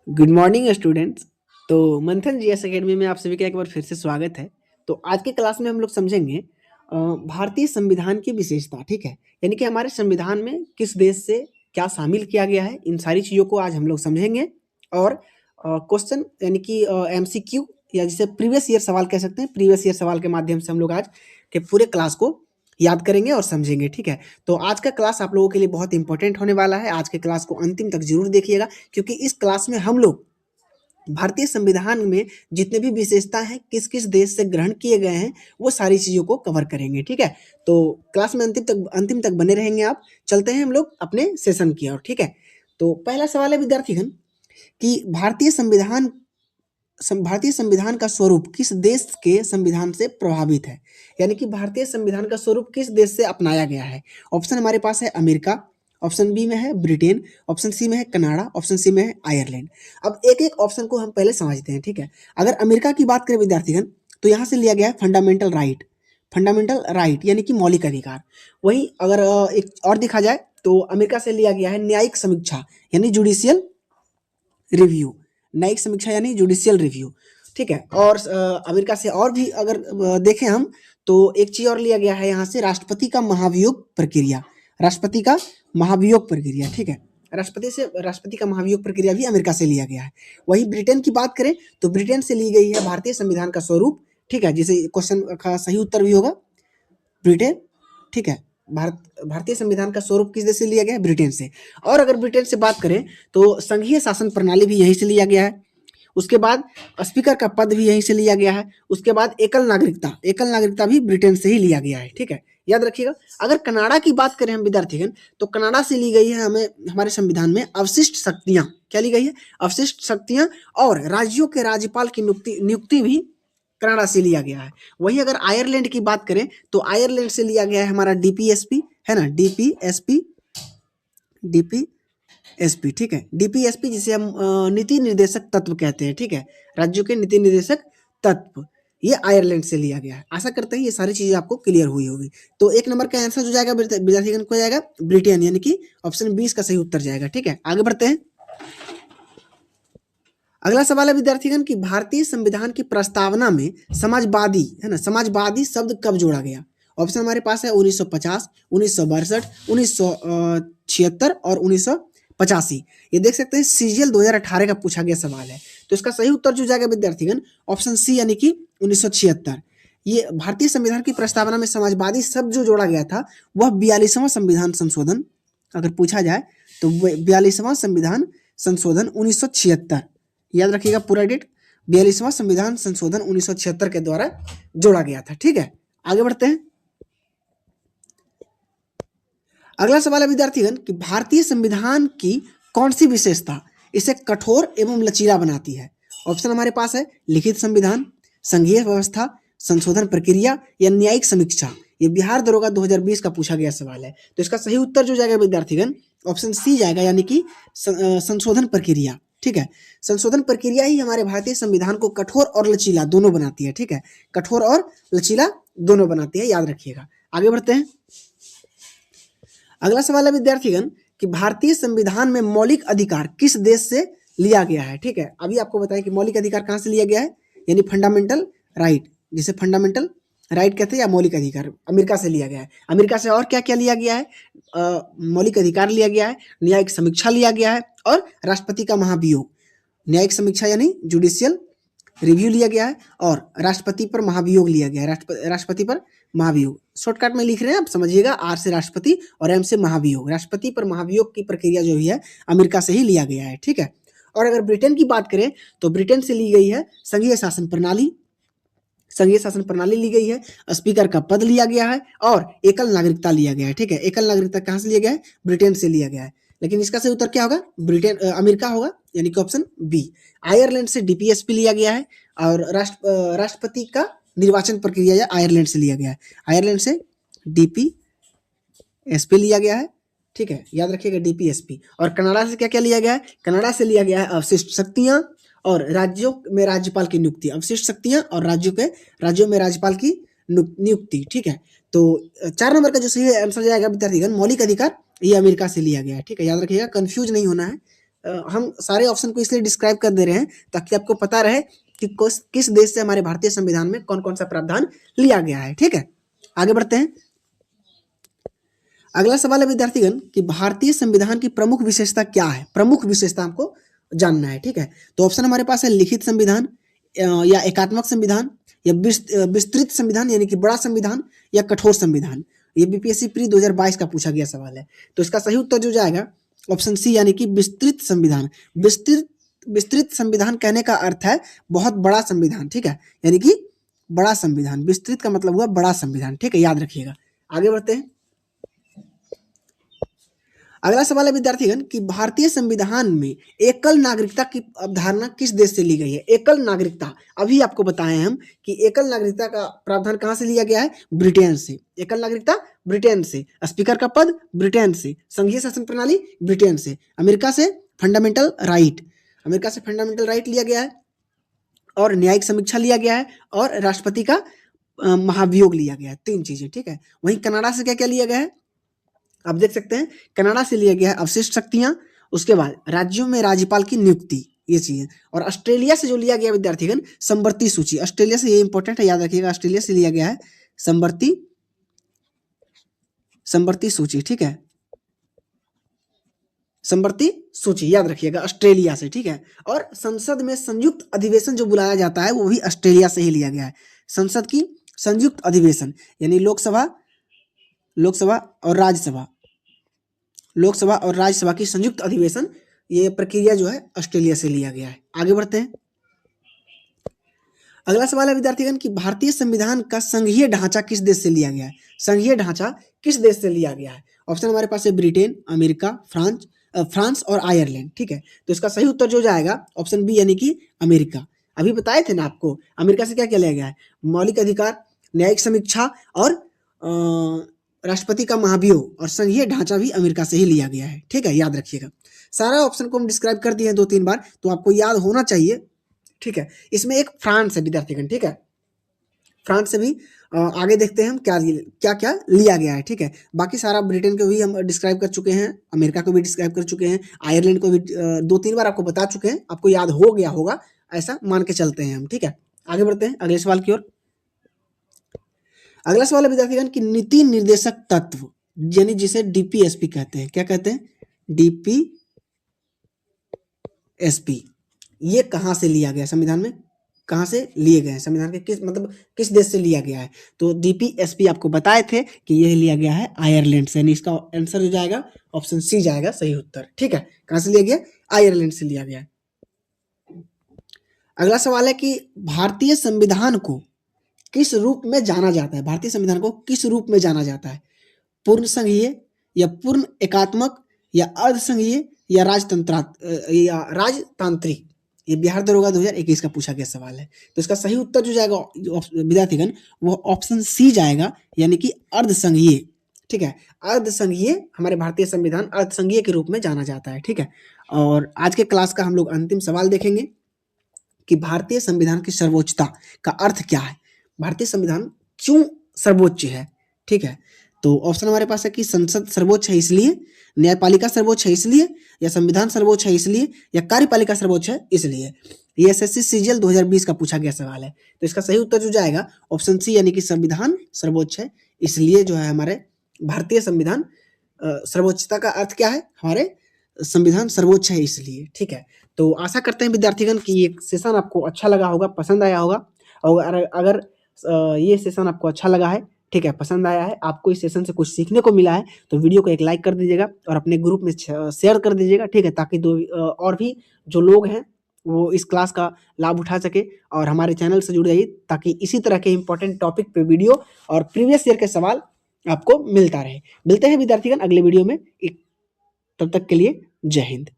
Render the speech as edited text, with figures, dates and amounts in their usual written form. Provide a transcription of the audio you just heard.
Good morning students. तो मंथन GS academy में आप सभी का एक बार फिर से स्वागत है। तो आज के क्लास में हम लोग समझेंगे भारतीय संविधान की विशेषता। ठीक है, यानी कि हमारे संविधान में किस देश से क्या शामिल किया गया है, इन सारी चीज़ों को आज हम लोग समझेंगे। और क्वेश्चन यानी कि एमसीक्यू या जिसे प्रीवियस ईयर सवाल कह सकते हैं, प्रीवियस ईयर सवाल के माध्यम से हम लोग आज के पूरे क्लास को याद करेंगे और समझेंगे। ठीक है, तो आज का क्लास आप लोगों के लिए बहुत इंपॉर्टेंट होने वाला है। आज के क्लास को अंतिम तक जरूर देखिएगा, क्योंकि इस क्लास में हम लोग भारतीय संविधान में जितने भी विशेषता हैं, किस किस देश से ग्रहण किए गए हैं, वो सारी चीज़ों को कवर करेंगे। ठीक है, तो क्लास में अंतिम तक बने रहेंगे आप। चलते हैं हम लोग अपने सेशन की ओर। ठीक है, तो पहला सवाल है विद्यार्थीगण कि भारतीय संविधान का स्वरूप किस देश के संविधान से प्रभावित है, यानी कि भारतीय संविधान का स्वरूप किस देश से अपनाया गया है। ऑप्शन हमारे पास है अमेरिका, ऑप्शन बी में है ब्रिटेन, ऑप्शन सी में है कनाडा, ऑप्शन सी में है आयरलैंड। अब एक एक ऑप्शन को हम पहले समझते हैं। ठीक है, अगर अमेरिका की बात करें विद्यार्थीगण, तो यहाँ से लिया गया है फंडामेंटल राइट यानी कि मौलिक अधिकार। वहीं अगर एक और देखा जाए तो अमेरिका से लिया गया है न्यायिक समीक्षा यानी जुडिशियल रिव्यू, न्यायिक समीक्षा यानी जुडिशियल रिव्यू। ठीक है, और अमेरिका से और भी अगर देखें हम, तो एक चीज और लिया गया है यहाँ से, राष्ट्रपति का महाभियोग प्रक्रिया। ठीक है, राष्ट्रपति का महाभियोग प्रक्रिया भी अमेरिका से लिया गया है। वहीं ब्रिटेन की बात करें तो ब्रिटेन से ली गई है भारतीय संविधान का स्वरूप। ठीक है, जिसे क्वेश्चन का सही उत्तर भी होगा ब्रिटेन। ठीक है, भारतीय संविधान का स्वरूप किस देश से लिया गया है? ब्रिटेन से। और अगर ब्रिटेन से बात करें तो संघीय शासन प्रणाली भी यहीं से लिया गया है। उसके बाद स्पीकर का पद भी यहीं से लिया गया है। उसके बाद एकल नागरिकता भी ब्रिटेन से ही लिया गया है। ठीक है, याद रखिएगा। अगर कनाडा की बात करें हम विद्यार्थीगण, तो कनाडा से ली गई है हमें हमारे संविधान में अवशिष्ट शक्तियां। क्या ली गई है? अवशिष्ट शक्तियां। और राज्यों के राज्यपाल की नियुक्ति भी कनाडा से लिया गया है। वहीं अगर आयरलैंड की बात करें तो आयरलैंड से लिया गया है हमारा डीपीएसपी, है ना, डीपीएसपी। ठीक है, डीपीएसपी जिसे हम नीति निर्देशक तत्व कहते हैं। ठीक है, राज्यों के नीति निर्देशक तत्व, ये आयरलैंड से लिया गया है। आशा करते हैं ये सारी चीजें आपको क्लियर हुई होगी। तो एक नंबर का आंसर जो जाएगा विद्यार्थीगण को जाएगा ब्रिटेन, यानी कि ऑप्शन 20 का सही उत्तर जाएगा। ठीक है, आगे बढ़ते हैं। अगला सवाल है विद्यार्थीगण कि भारतीय संविधान की प्रस्तावना में समाजवादी, है ना, समाजवादी शब्द कब जोड़ा गया? ऑप्शन हमारे पास है 1950, 1962, 1976 और 1985। ये देख सकते हैं सीजीएल 2018 का पूछा गया सवाल है। तो इसका सही उत्तर जो जाएगा विद्यार्थीगण ऑप्शन सी, यानी कि 1976। ये भारतीय संविधान की प्रस्तावना में समाजवादी शब्द जो जोड़ा गया था वह 42वां संविधान संशोधन, अगर पूछा जाए तो 42वां संविधान संशोधन 1976, याद रखिएगा पूरा डेट, 42वां संविधान संशोधन 1976 के द्वारा जोड़ा गया था। ठीक है, आगे बढ़ते हैं। अगला सवाल है विद्यार्थीगण कि भारतीय संविधान की कौन सी विशेषता इसे कठोर एवं लचीला बनाती है? ऑप्शन हमारे पास है लिखित संविधान, संघीय व्यवस्था, संशोधन प्रक्रिया या न्यायिक समीक्षा। ये बिहार दरोगा 2020 का पूछा गया सवाल है। तो इसका सही उत्तर जो जाएगा विद्यार्थीगण ऑप्शन सी जाएगा, यानी कि संशोधन प्रक्रिया। ठीक है, संशोधन प्रक्रिया ही हमारे भारतीय संविधान को कठोर और लचीला दोनों बनाती है। ठीक है, कठोर और लचीला दोनों बनाती है, याद रखिएगा। आगे बढ़ते हैं। अगला सवाल है विद्यार्थीगण कि भारतीय संविधान में मौलिक अधिकार किस देश से लिया गया है? ठीक है, अभी आपको बताया कि मौलिक अधिकार कहां से लिया गया है, यानी फंडामेंटल राइट, जिसे फंडामेंटल राइट कहते हैं या मौलिक अधिकार, अमेरिका से लिया गया है। अमेरिका से और क्या क्या लिया गया है? मौलिक अधिकार लिया गया है, न्यायिक समीक्षा लिया गया है, और राष्ट्रपति का महाभियोग। न्यायिक समीक्षा यानी जुडिशियल रिव्यू लिया गया है, और राष्ट्रपति पर महाभियोग लिया गया है। राष्ट्रपति पर महाभियोग शॉर्टकट में लिख रहे हैं, आप समझिएगा, आर से राष्ट्रपति और एम से महाभियोग। राष्ट्रपति पर महाभियोग की प्रक्रिया जो है अमेरिका से ही लिया गया है। ठीक है, और अगर ब्रिटेन की बात करें तो ब्रिटेन से ली गई है संघीय शासन प्रणाली ली गई है, स्पीकर का पद लिया गया है, और एकल नागरिकता लिया गया है। ठीक है, एकल नागरिकता कहां से लिया गया है? ब्रिटेन से लिया गया है। लेकिन इसका सही उत्तर क्या होगा? अमेरिका होगा, यानी कि ऑप्शन बी। आयरलैंड से डीपीएसपी लिया गया है, और राष्ट्रपति का निर्वाचन प्रक्रिया आयरलैंड से लिया गया है। आयरलैंड से डीपीएसपी लिया गया है। ठीक है, याद रखिएगा डीपीएसपी। और कनाडा से क्या क्या लिया गया है? कनाडा से लिया गया है अवशिष्ट शक्तियां और राज्यों में राज्यपाल की नियुक्ति। अवशिष्ट शक्तियां और राज्यों में राज्यपाल की नियुक्ति। ठीक है, तो 4 नंबर का जो सही आंसर जाएगा विद्यार्थीगण मौलिक अधिकार, ये अमेरिका से लिया गया है। ठीक है, याद रखिएगा, कंफ्यूज नहीं होना है। हम सारे ऑप्शन को इसलिए डिस्क्राइब कर दे रहे हैं ताकि आपको पता रहे कि किस देश से हमारे भारतीय संविधान में कौन कौन सा प्रावधान लिया गया है। ठीक है, आगे बढ़ते हैं। अगला सवाल है विद्यार्थीगण कि भारतीय संविधान की प्रमुख विशेषता क्या है। प्रमुख विशेषता हमको जानना है। ठीक है, तो ऑप्शन हमारे पास है लिखित संविधान या एकात्मक संविधान या विस्तृत संविधान यानी कि बड़ा संविधान या कठोर संविधान। ये बीपीएससी प्री 2022 का पूछा गया सवाल है। तो इसका सही उत्तर जो जाएगा ऑप्शन सी यानी कि विस्तृत संविधान। विस्तृत संविधान कहने का अर्थ है बहुत बड़ा संविधान। ठीक है, यानी कि बड़ा संविधान। विस्तृत का मतलब हुआ बड़ा संविधान। ठीक है, याद रखिएगा। आगे बढ़ते हैं। अगला सवाल है विद्यार्थीगण कि भारतीय संविधान में एकल नागरिकता की अवधारणा किस देश से ली गई है। एकल नागरिकता अभी आपको बताए हम कि एकल नागरिकता का प्रावधान कहां से लिया गया है, ब्रिटेन से। एकल नागरिकता ब्रिटेन से, स्पीकर का पद ब्रिटेन से, संघीय शासन प्रणाली ब्रिटेन से, अमेरिका से फंडामेंटल राइट, अमेरिका से फंडामेंटल राइट लिया गया है, और न्यायिक समीक्षा लिया गया है, और राष्ट्रपति का महाभियोग लिया गया है। 3 चीजें। ठीक है, वहीं कनाडा से क्या क्या लिया गया है, आप देख सकते हैं कनाडा से लिया गया है अवशिष्ट शक्तियां, उसके बाद राज्यों में राज्यपाल की नियुक्ति, ये चीजें। और ऑस्ट्रेलिया से जो लिया गया विद्यार्थीगण संवर्ती सूची। ऑस्ट्रेलिया से, ये इंपॉर्टेंट है, याद रखिएगा, ऑस्ट्रेलिया से लिया गया है संवर्ती सूची। ठीक है, संवर्ती सूची याद रखिएगा, ऑस्ट्रेलिया से। ठीक है, और संसद में संयुक्त अधिवेशन जो बुलाया जाता है वो भी ऑस्ट्रेलिया से ही लिया गया है। संसद की संयुक्त अधिवेशन यानी लोकसभा और राज्यसभा की संयुक्त अधिवेशन, ये प्रक्रिया जो है ऑस्ट्रेलिया से लिया गया है। आगे बढ़ते हैं। अगला सवाल है विद्यार्थीगण कि भारतीय संविधान का संघीय ढांचा किस देश से लिया गया है। संघीय ढांचा किस देश से लिया गया है। ऑप्शन हमारे पास है ब्रिटेन, अमेरिका, फ्रांस और आयरलैंड। ठीक है, तो इसका सही उत्तर जो जाएगा ऑप्शन बी यानी कि अमेरिका। अभी बताए थे ना आपको, अमेरिका से क्या क्या लिया गया है, मौलिक अधिकार, न्यायिक समीक्षा और राष्ट्रपति का महाभियोग, और संघीय ढांचा भी अमेरिका से ही लिया गया है। ठीक है, याद रखिएगा। सारा ऑप्शन को हम डिस्क्राइब कर दिए हैं 2-3 बार, तो आपको याद होना चाहिए। ठीक है, इसमें एक फ्रांस है विद्यार्थीगण। ठीक है, फ्रांस से भी आगे देखते हैं हम क्या क्या लिया गया है। ठीक है, बाकी सारा ब्रिटेन को भी हम डिस्क्राइब कर चुके हैं, अमेरिका को भी डिस्क्राइब कर चुके हैं, आयरलैंड को भी 2-3 बार आपको बता चुके हैं, आपको याद हो गया होगा, ऐसा मान के चलते हैं हम। ठीक है, आगे बढ़ते हैं अगले सवाल की ओर। अगला सवाल है विद्यार्थीगण कि नीति निर्देशक तत्व यानी जिसे डीपीएसपी कहते हैं, क्या कहते हैं, डीपीएसपी, ये कहां से लिया गया संविधान में, कहां से लिए गए हैं संविधान के, किस देश से लिया गया है। तो डीपीएसपी आपको बताए थे कि यह लिया गया है आयरलैंड से, यानी इसका आंसर जो जाएगा ऑप्शन सी जाएगा सही उत्तर। ठीक है, कहां से लिया गया, आयरलैंड से लिया गया। अगला सवाल है कि भारतीय संविधान को किस रूप में जाना जाता है। भारतीय संविधान को किस रूप में जाना जाता है, पूर्ण संघीय या पूर्ण एकात्मक या अर्धसंघीय या राजतांत्रिक। ये बिहार दरोगा 2021 का पूछा गया सवाल है। तो इसका सही उत्तर जो जाएगा विद्यार्थीगण वो ऑप्शन सी जाएगा, यानी कि अर्धसंघीय। ठीक है, अर्धसंघीय, हमारे भारतीय संविधान अर्धसंघीय के रूप में जाना जाता है। ठीक है, और आज के क्लास का हम लोग अंतिम सवाल देखेंगे कि भारतीय संविधान की सर्वोच्चता का अर्थ क्या है, भारतीय संविधान क्यों सर्वोच्च है। ठीक है, तो ऑप्शन हमारे पास है कि संसद सर्वोच्च है इसलिए, न्यायपालिका सर्वोच्च है इसलिए, या संविधान सर्वोच्च है इसलिए, या कार्यपालिका सर्वोच्च है इसलिए। ये एसएससी सीजीएल 2020 का पूछा गया सवाल है। तो इसका सही उत्तर जो जाएगा ऑप्शन सी, यानी कि संविधान सर्वोच्च है इसलिए जो है हमारे भारतीय संविधान, सर्वोच्चता का अर्थ क्या है, हमारे संविधान सर्वोच्च है इसलिए। ठीक है, तो आशा करते हैं विद्यार्थीगण कि ये सेशन आपको अच्छा लगा होगा, पसंद आया होगा। और अगर ये सेशन आपको अच्छा लगा है, ठीक है, पसंद आया है, आपको इस सेशन से कुछ सीखने को मिला है, तो वीडियो को एक लाइक कर दीजिएगा और अपने ग्रुप में शेयर कर दीजिएगा। ठीक है, ताकि और भी जो लोग हैं वो इस क्लास का लाभ उठा सके और हमारे चैनल से जुड़ जाइए, ताकि इसी तरह के इंपॉर्टेंट टॉपिक पे वीडियो और प्रीवियस ईयर के सवाल आपको मिलता रहे। मिलते हैं विद्यार्थीगण अगले वीडियो में, तब तक के लिए जय हिंद।